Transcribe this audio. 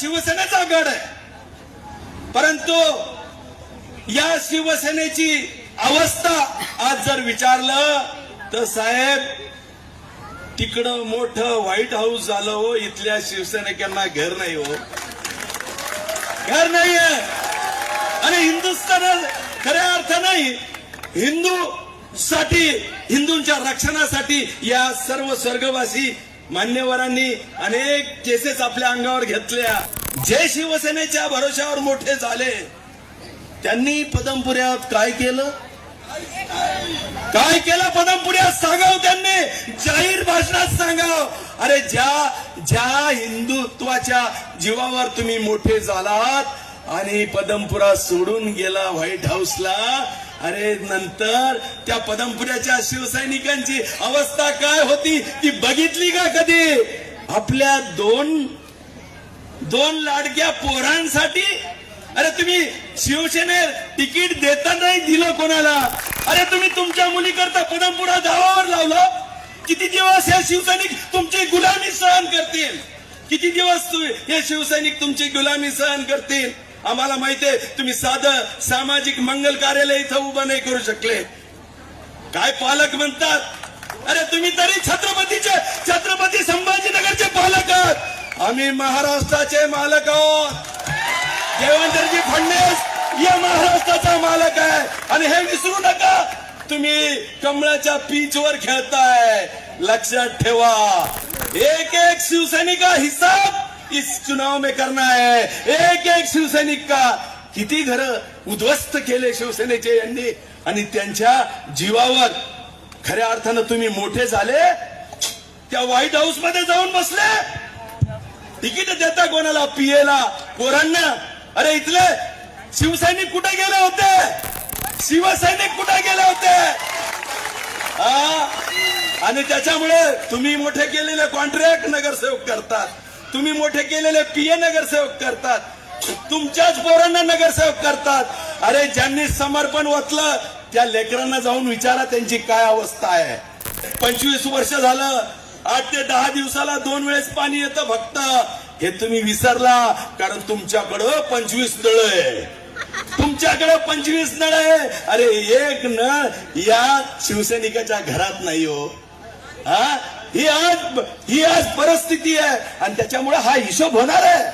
शिवसेनेचा गड आहे, परंतु या शिवसेनेची अवस्था आज जर विचारलं तर साहेब, तिकडं मोठं व्हाईट हाऊस झालं हो, इथल्या शिवसैनिकांना घर नाही हो, घर नाहीये. आणि हिंदुस्थान खऱ्या अर्थाने हिंदूसाठी, हिंदूंच्या रक्षणासाठी या सर्व स्वर्गवासी मान्यवरांनी अनेक केसेस आपल्या अंगावर घेतल्या. जे शिवसेनेच्या भरोशावर मोठे झाले त्यांनी पदमपुऱ्यात काय केलं, काय केलं पदमपुऱ्यात सांगाव, त्यांनी जाहीर भाषणात सांगाव. अरे ज्या हिंदुत्वाच्या जीवावर तुम्ही मोठे झालात आणि पदमपुरा सोडून गेला व्हाईट हाऊसला, अरे नंतर त्या पदमपुऱ्याच्या शिवसैनिकांची अवस्था काय होती ती बघितली का कधी? आपल्या दोन लाडक्या पोरांसाठी अरे तुम्ही शिवसेनेत तिकीट देता नाही दिलं कोणाला. अरे तुम्ही तुमच्या मुलीकरता पदमपुरा धावावर लावलं. किती दिवस हे शिवसैनिक तुमची गुलामी सहन करतील? किती दिवस हे शिवसैनिक तुमची गुलामी सहन करतील? आम्हाला माहितीये तुम्ही साधं सामाजिक मंगल कार्यालय इथं उभं नाही करू शकले. काय पालक म्हणतात, अरे तुम्ही तरी छत्रपती संभाजीनगरचे पालक आहात. आम्ही महाराष्ट्राचे मालक आहोत. देवेंद्रजी फडणवीस या महाराष्ट्राचा मालक आहे. आणि हे विसरू नका, तुम्ही कमळाच्या पीचवर खेळताय. लक्षात ठेवा, एक एक शिवसैनिक का हिसाब इस चुनाव में करना है. एक एक शिवसैनिक का किती घर उद्ध्वस्त केले शिवसेनेचे यांनी, आणि त्यांच्या जीवावर खऱ्या अर्थानं तुम्ही मोठे झाले. त्या व्हाईट हाऊस मध्ये जाऊन बसले. तिकीट देता कोणाला? पीएला, पोरांना. अरे इथले शिवसैनिक कुठे गेले होते? शिवसैनिक कुठे गेले होते? आणि त्याच्यामुळे तुम्ही मोठे केलेले कॉन्ट्रॅक्ट नगरसेवक करतात, तुम्ही मोठे केलेले पीए नगरसेवक करतात, तुमच्याच पोरांना नगरसेवक करतात. अरे ज्यांनी समर्पण ओतलं त्या लेकरांना जाऊन विचारा त्यांची काय अवस्था आहे. 25 वर्ष झालं 8 ते 10 दिवसाला 2 वेळेस पाणी येतं फक्त. हे तुम्ही विसरला, कारण तुमच्याकडं 25 नळ आहे. तुमच्याकडे 25 नळ आहे. अरे एक नळ या शिवसैनिकाच्या घरात नाही हो. ही आज परिस्थिती आहे आणि त्याच्यामुळे हा हिशोब होणार आहे.